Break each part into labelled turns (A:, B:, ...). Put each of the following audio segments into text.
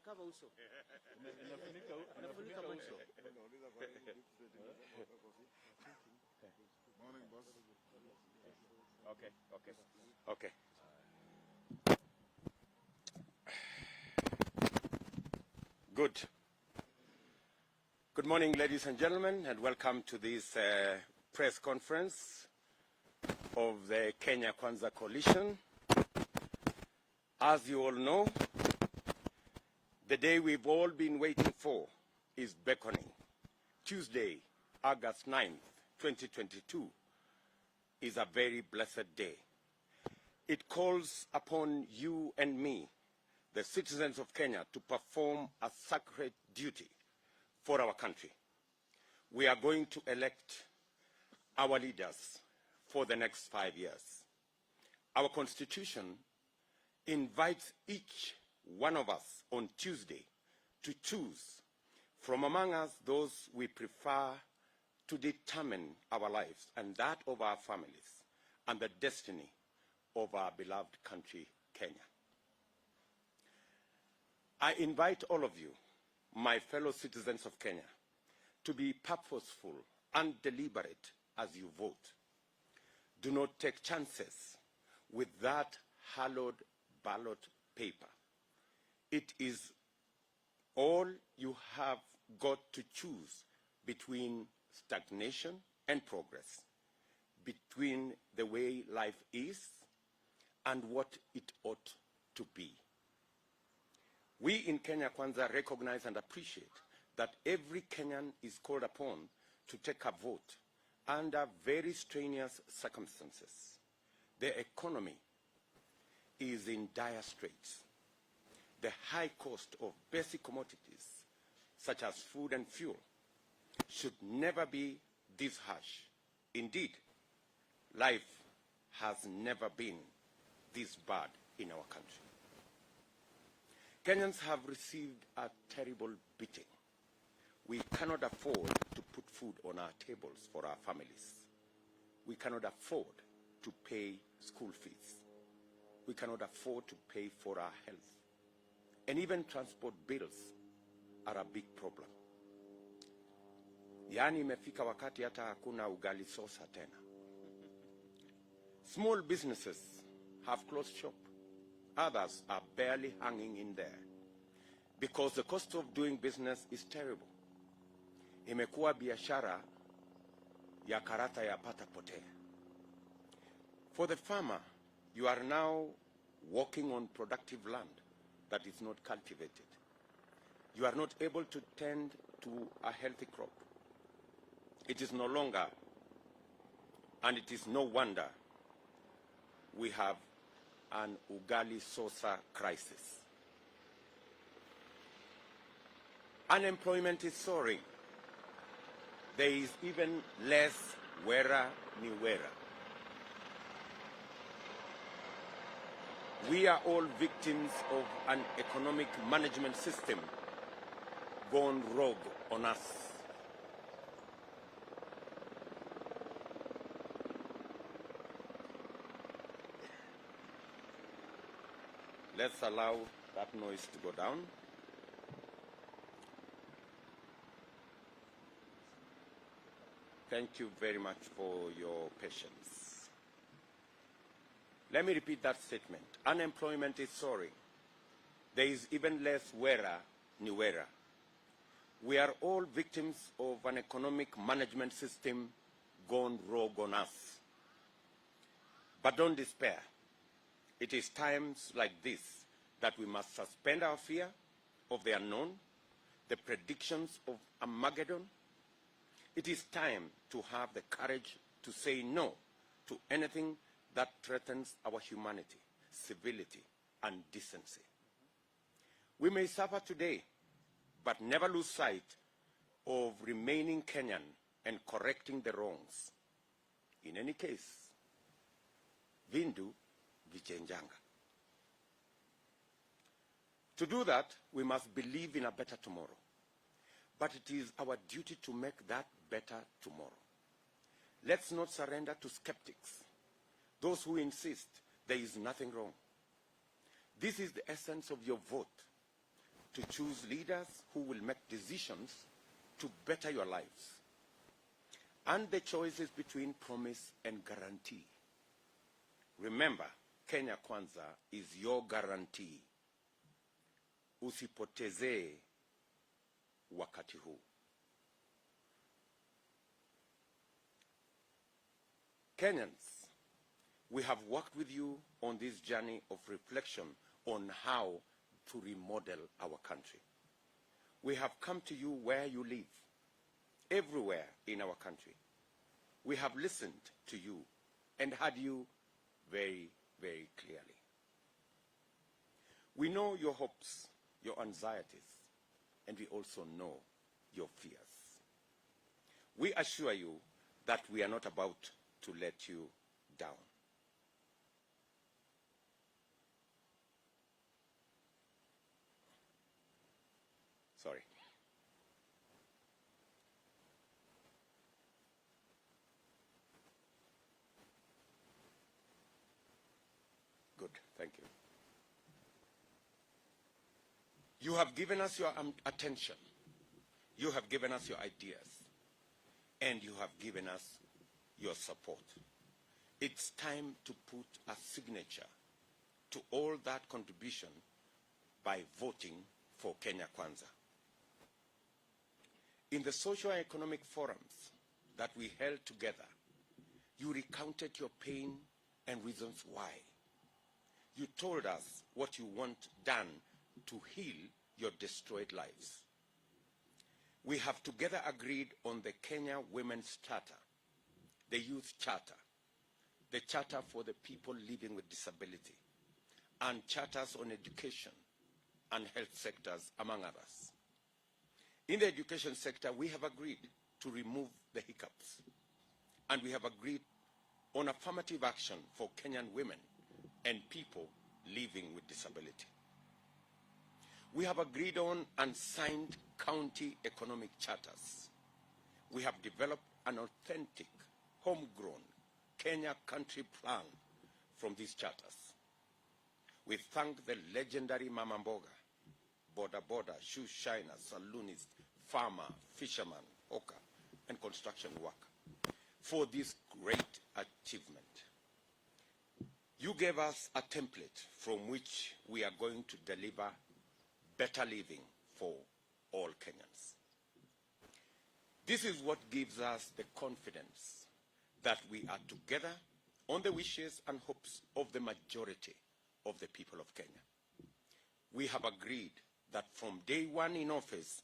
A: inakava uso. Inafunika uso.
B: Morning, boss.
C: Okay. Good morning, ladies and gentlemen, and welcome to this press conference of the Kenya Kwanza Coalition. As you all know, the day we've all been waiting for is beckoning. Tuesday, August 9th, 2022, is a very blessed day. It calls upon you and me, the citizens of Kenya, to perform a sacred duty for our country. We are going to elect our leaders for the next 5 years. Our Constitution invites each one of us on Tuesday to choose from among us those we prefer to determine our lives and that of our families and the destiny of our beloved country, Kenya. I invite all of you, my fellow citizens of Kenya, to be purposeful and deliberate as you vote. Do not take chances with that hallowed ballot paper. It is all you have got to choose between stagnation and progress, between the way life is and what it ought to be. We in Kenya Kwanza recognize and appreciate that every Kenyan is called upon to take a vote under very strenuous circumstances. The economy is in dire straits. The high cost of basic commodities, such as food and fuel, should never be this harsh. Indeed, life has never been this bad in our country. Kenyans have received a terrible beating. We cannot afford to put food on our tables for our families. We cannot afford to pay school fees. We cannot afford to pay for our health. And even transport bills are a big problem. Yani imefika wakati hata hakuna ugali sosa tena. Small businesses have closed shop. Others are barely hanging in there because the cost of doing business is terrible. Imekuwa biashara ya karata ya pata potea. For the farmer, you are now walking on productive land that is not cultivated. You are not able to tend to a healthy crop. It is no longer, and it is no wonder, we have an ugali sosa crisis. Unemployment is soaring. There is even less wera ni wera. We are all victims of an economic management system gone rogue on us. Let's allow that noise to go down. Thank you very much for your patience. Let me repeat that statement. Unemployment is soaring. There is even less wera ni wera. We are all victims of an economic management system gone rogue on us. But don't despair. It is times like this that we must suspend our fear of the unknown, the predictions of Armageddon. It is time to have the courage to say no to anything that threatens our humanity, civility, and decency. We may suffer today, but never lose sight of remaining Kenyan and correcting the wrongs. In any case, Vindu vichenjanga. To do that, we must believe in a better tomorrow. But it is our duty to make that better tomorrow. Let's not surrender to skeptics, those who insist there is nothing wrong. This is the essence of your vote. to choose leaders who will make decisions to better your lives. And the choice is between promise and guarantee. Remember, Kenya Kwanza is your guarantee. Usipotezee wakati huu. Kenyans, we have worked with you on this journey of reflection on how to remodel our country. We have come to you where you live, everywhere in our country. We have listened to you and heard you very, very clearly. We know your hopes, your anxieties, and we also know your fears. We assure you that we are not about to let you down. Sorry. Good, thank you. You have given us your attention. You have given us your ideas. And you have given us your support. It's time to put a signature to all that contribution by voting for Kenya Kwanza. In the socio-economic forums that we held together, you recounted your pain and reasons why. You told us what you want done to heal your destroyed lives. We have together agreed on the Kenya Women's Charter, the Youth Charter, the Charter for the people living with disability, and charters on education and health sectors, among others. In the education sector, we have agreed to remove the hiccups, and we have agreed on affirmative action for Kenyan women and people living with disability. We have agreed on and signed county economic charters. We have developed an authentic, homegrown Kenya country plan from these charters. We thank the legendary Mama Mboga, boda, shoe shiner, saloonist, farmer, fisherman, hawker, and construction worker for this great achievement. You gave us a template from which we are going to deliver better living for all Kenyans. This is what gives us the confidence that we are together on the wishes and hopes of the majority of the people of Kenya. We have agreed that from day one in office,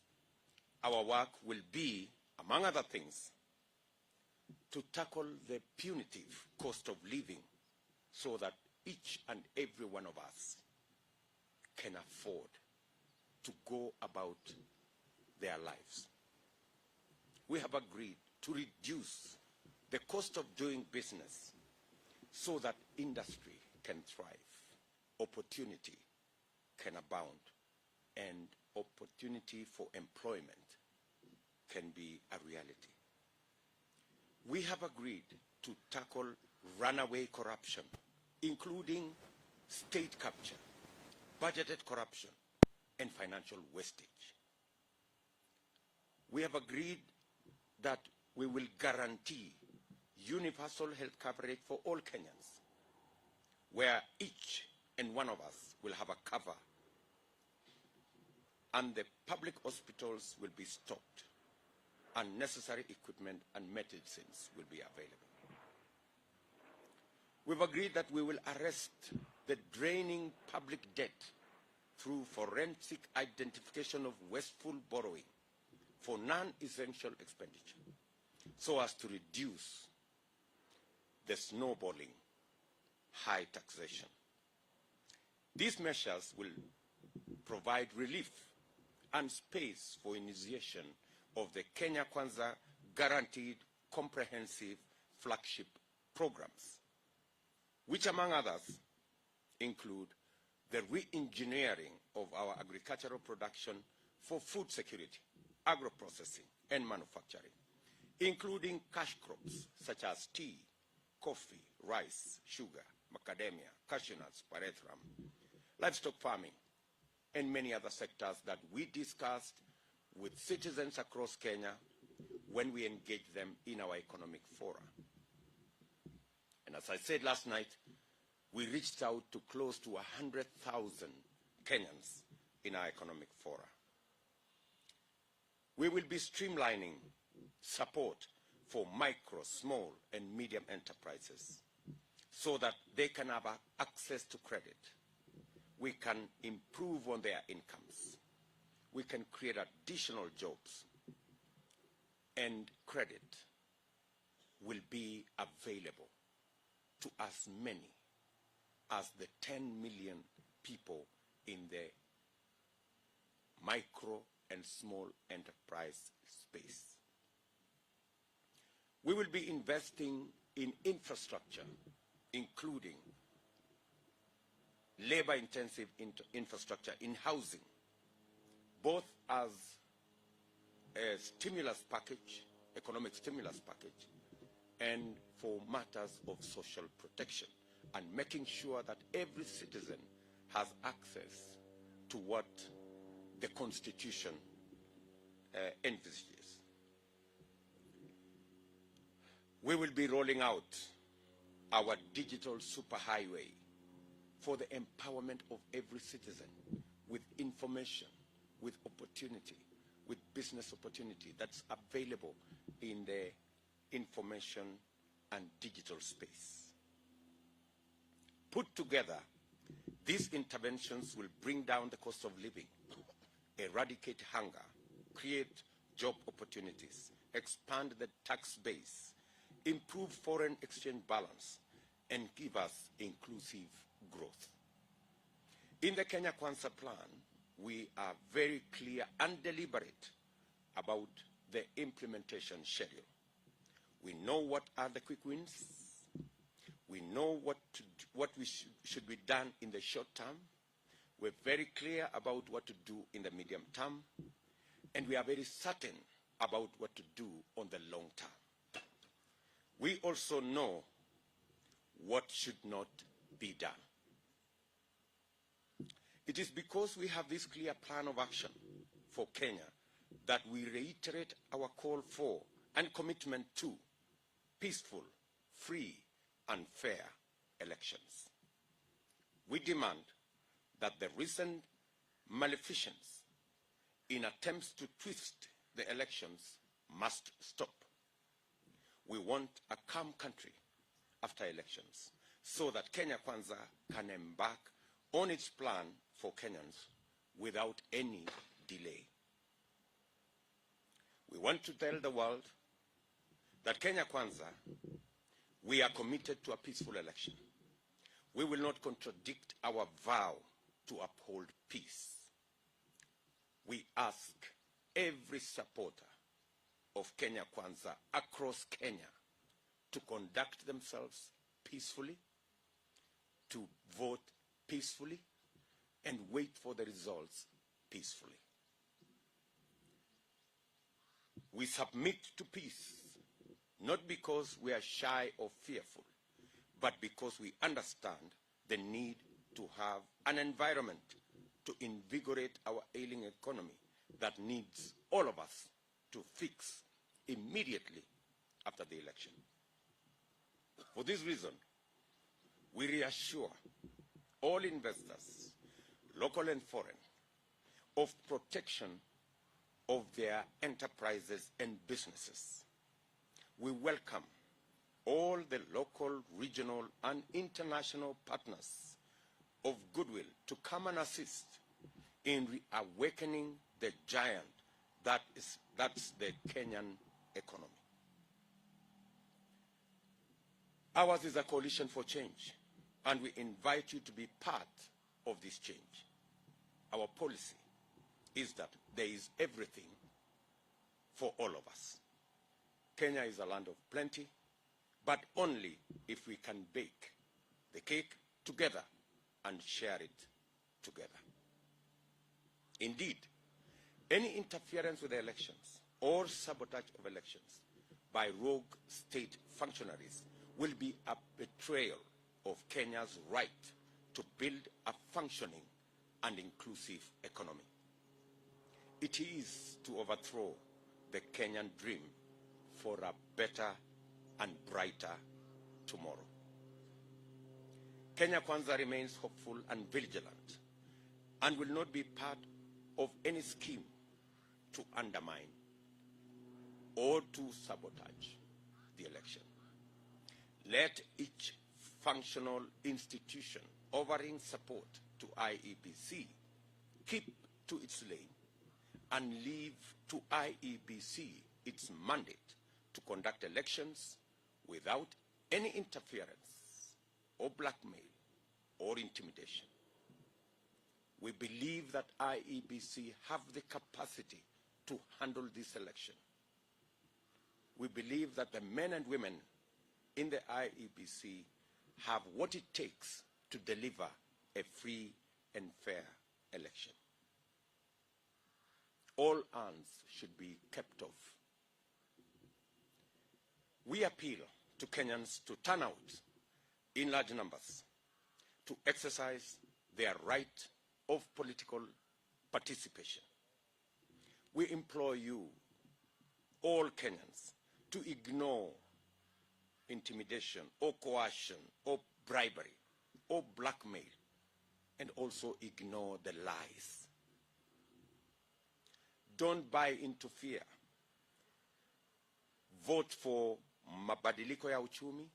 C: our work will be, among other things, to tackle the punitive cost of living so that each and every one of us can afford to go about their lives. We have agreed to reduce the cost of doing business so that industry can thrive, opportunity can abound, and opportunity for employment can be a reality. We have agreed to tackle runaway corruption, including state capture, budgeted corruption, and financial wastage. We have agreed that we will guarantee universal health coverage for all Kenyans, where each and one of us will have a cover, and the public hospitals will be stocked, and necessary equipment and medicines will be available. We've agreed that we will arrest the draining public debt through forensic identification of wasteful borrowing for non-essential expenditure, so as to reduce the snowballing high taxation. These measures will provide relief and space for initiation of the Kenya Kwanza Guaranteed Comprehensive Flagship Programs, which among others include the re-engineering of our agricultural production for food security, agro-processing, and manufacturing, including cash crops such as tea, coffee, rice, sugar, macadamia, cashew nuts, pyrethrum, livestock farming, and many other sectors that we discussed with citizens across Kenya when we engage them in our economic fora. And as I said last night, we reached out to close to 100,000 Kenyans in our economic fora. We will be streamlining support for micro, small, and medium enterprises so that they can have access to credit. We can improve on their incomes. We can create additional jobs, and credit will be available to as many as the 10 million people in the micro and small enterprise space. We will be investing in infrastructure, including labor-intensive infrastructure in housing, both as a stimulus package, economic stimulus package, and for matters of social protection, and making sure that every citizen has access to what the Constitution envisages. We will be rolling out our digital superhighway for the empowerment of every citizen with information, with opportunity, with business opportunity that's available in the information and digital space. Put together, these interventions will bring down the cost of living, eradicate hunger, create job opportunities, expand the tax base, improve foreign exchange balance, and give us inclusive growth. In the Kenya Kwanza plan, we are very clear and deliberate about the implementation schedule. We know what are the quick wins. We know what should be done in the short term. We're very clear about what to do in the medium term. And we are very certain about what to do on the long term. We also know what should not be done. It is because we have this clear plan of action for Kenya that we reiterate our call for and commitment to peaceful, free, and fair elections. We demand that the recent maleficence in attempts to twist the elections must stop. We want a calm country after elections so that Kenya Kwanza can embark on its plan for Kenyans without any delay. We want to tell the world that Kenya Kwanza, we are committed to a peaceful election. We will not contradict our vow to uphold peace. We ask every supporter of Kenya Kwanza across Kenya to conduct themselves peacefully, to vote peacefully, and wait for the results peacefully. We submit to peace, not because we are shy or fearful, but because we understand the need to have an environment to invigorate our ailing economy that needs all of us to fix immediately after the election. For this reason, we reassure all investors, local and foreign, of protection of their enterprises and businesses. We welcome all the local, regional, and international partners of goodwill to come and assist in reawakening the giant that's the Kenyan economy. Ours is a coalition for change, and we invite you to be part of this change. Our policy is that there is everything for all of us. Kenya is a land of plenty, but only if we can bake the cake together and share it together. Indeed, any interference with the elections or sabotage of elections by rogue state functionaries will be a betrayal of Kenya's right to build a functioning and inclusive economy. It is to overthrow the Kenyan dream for a better and brighter tomorrow. Kenya Kwanza remains hopeful and vigilant and will not be part of any scheme to undermine or to sabotage the election. Let each functional institution offering support to IEBC keep to its lane and leave to IEBC its mandate to conduct elections without any interference or blackmail or intimidation. We believe that IEBC have the capacity to handle this election. We believe that the men and women in the IEBC have what it takes to deliver a free and fair election. All hands should be kept off. We appeal to Kenyans to turn out in large numbers to exercise their right of political participation. We implore you, all Kenyans, to ignore intimidation or coercion or bribery or blackmail, and also ignore the lies. Don't buy into fear. Vote for mabadiliko ya uchumi,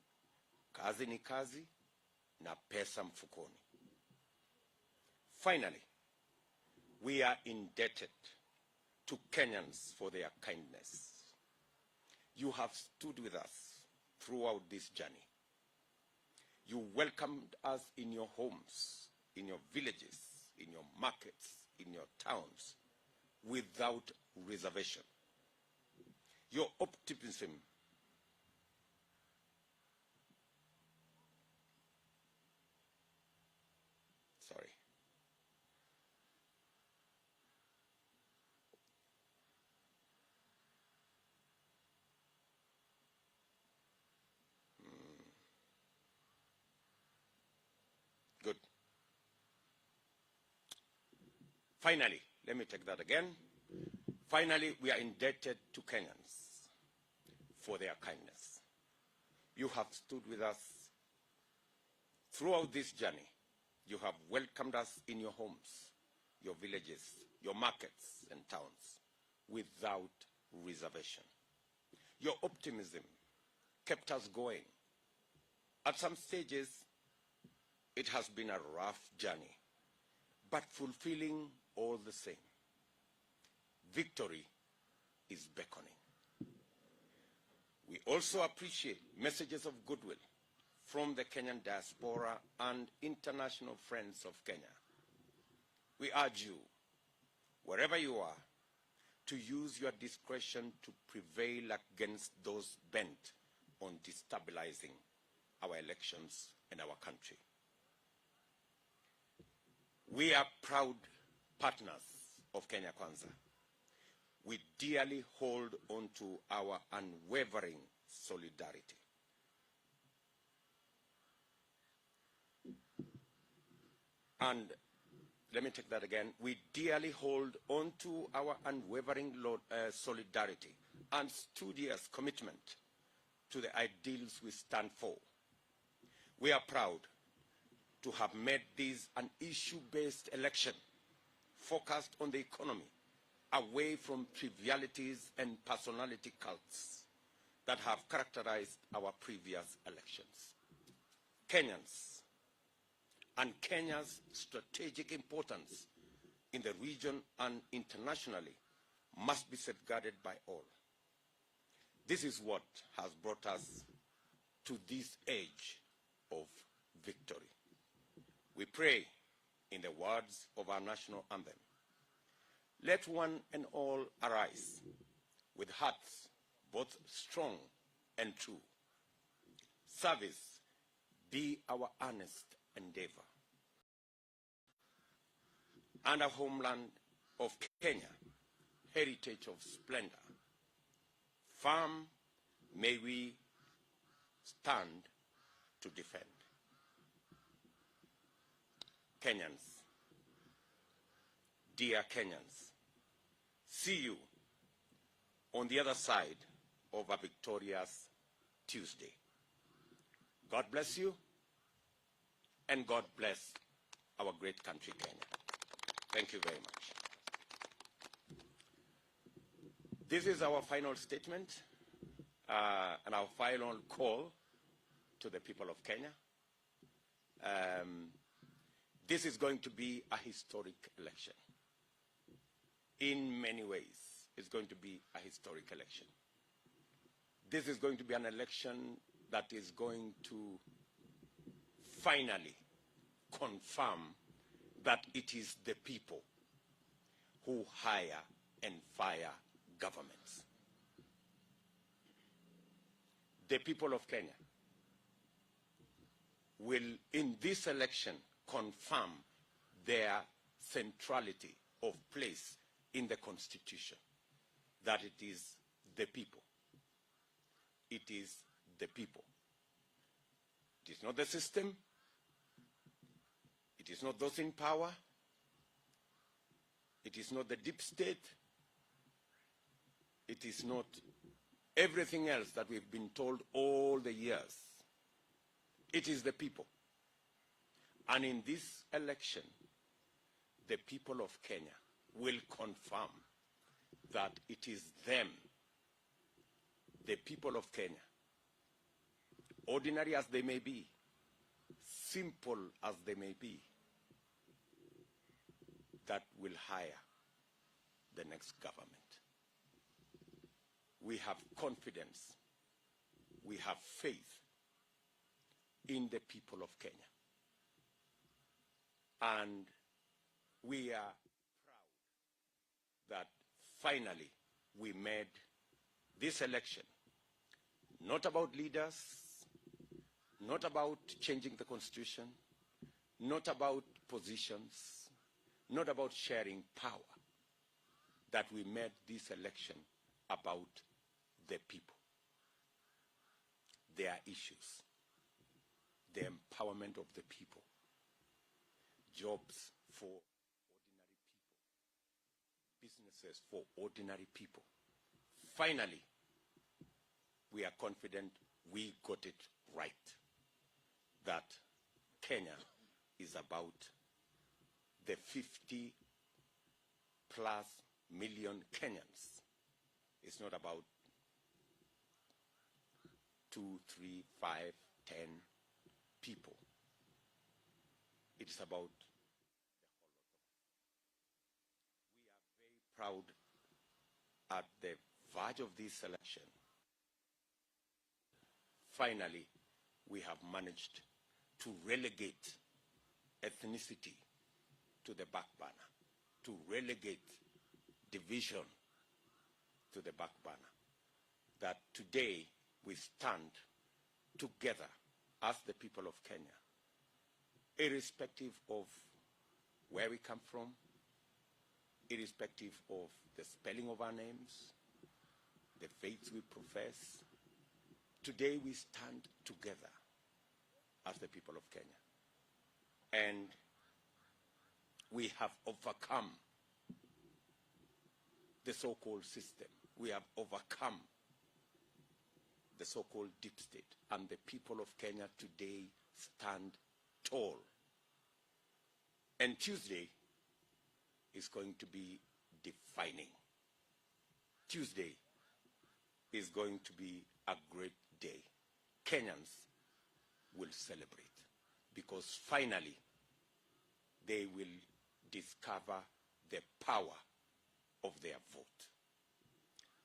C: kazi ni kazi, na pesa mfukoni. Finally, we are indebted to Kenyans for their kindness. You have stood with us throughout this journey. You welcomed us in your homes, in your villages, in your markets, in your towns, without reservation. Your optimism Good. Finally, let me take that again. Finally, we are indebted to Kenyans for their kindness. You have stood with us throughout this journey. You have welcomed us in your homes, your villages, your markets and towns without reservation. Your optimism kept us going. At some stages, it has been a rough journey, but fulfilling all the same. Victory is beckoning. We also appreciate messages of goodwill from the Kenyan diaspora and international friends of Kenya. We urge you, wherever you are, to use your discretion to prevail against those bent on destabilizing our elections and our country. We are proud partners of Kenya Kwanza. We dearly hold on to our unwavering solidarity. And let me take that again. We dearly hold on to our unwavering solidarity and studious commitment to the ideals we stand for. We are proud to have made this an issue-based election focused on the economy, away from trivialities and personality cults that have characterized our previous elections. Kenyans and Kenya's strategic importance in the region and internationally must be safeguarded by all. This is what has brought us to this age of victory. We pray in the words of our national anthem, "Let one and all arise with hearts both strong and true. Service be our earnest endeavor. And a homeland of Kenya, heritage of splendor, firm may we stand to defend." Kenyans, dear Kenyans, see you on the other side of a victorious Tuesday. God bless you, and God bless our great country, Kenya. Thank you very much. This is our final statement and our final call to the people of Kenya. This is going to be a historic election. In many ways, it's going to be a historic election. This is going to be an election that is going to finally confirm that it is the people who hire and fire governments. The people of Kenya will, in this election, confirm their centrality of place in the Constitution, that it is the people. It is the people. It is not the system. It is not those in power. It is not the deep state. It is not everything else that we've been told all the years. It is the people. And in this election, the people of Kenya will confirm that it is them, the people of Kenya, ordinary as they may be, simple as they may be, that will hire the next government. We have confidence, we have faith in the people of Kenya. And we are proud that finally we made this election not about leaders, not about changing the Constitution, not about positions, not about sharing power, that we made this election about the people, their issues, the empowerment of the people, jobs for ordinary people, businesses for ordinary people. Finally, we are confident we got it right, that Kenya is about the 50+ million Kenyans. It's not about 2, 3, 5, 10 people. It's about the whole lot of us. We are very proud at the verge of this election. Finally, we have managed to relegate ethnicity to the back burner, to relegate division to the back burner. That today we stand together as the people of Kenya, irrespective of where we come from, irrespective of the spelling of our names, the faiths we profess. Today we stand together as the people of Kenya. And we have overcome the so-called system. We have overcome the so-called deep state. And the people of Kenya today stand tall. And Tuesday is going to be defining. Tuesday is going to be a great day. Kenyans will celebrate because finally they will discover the power of their vote.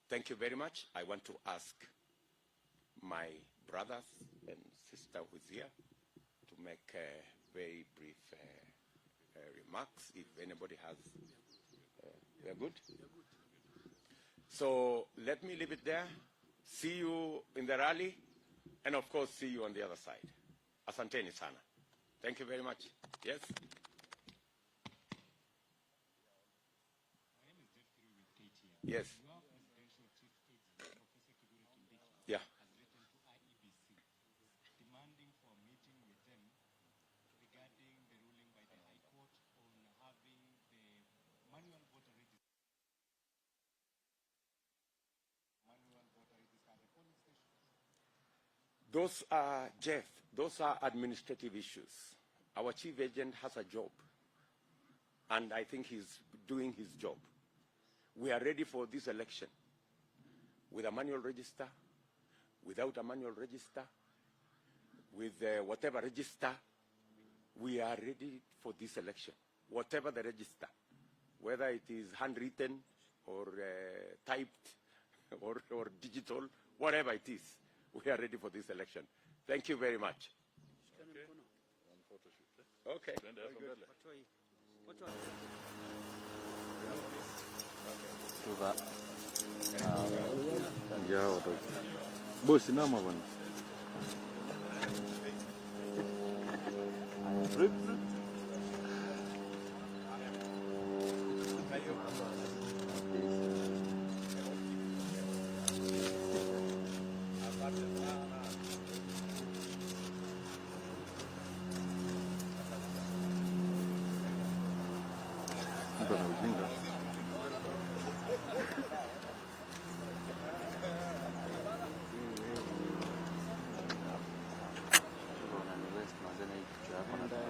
C: Thank you very much. I want to ask my brothers and sister who is here to make very brief remarks. If anybody has, we are good? So let me leave it there. See you in the rally, and of course see you on the other side. Asanteni sana. Thank you very much. Yes? Yes. Yeah.
A: Demanding for a meeting with them regarding the ruling by the High Court on having the money
C: Those are, Jeff, those are administrative issues. Our chief agent has a job, and I think he's doing his job. We are ready for this election with a manual register, without a manual register, with whatever register. We are ready for this election, whatever the register, whether it is handwritten or typed or digital, whatever it is, we are ready for this election. Thank you very much. Okay.
B: Bosi nama bwana. Bwana ujinga.
D: Enda.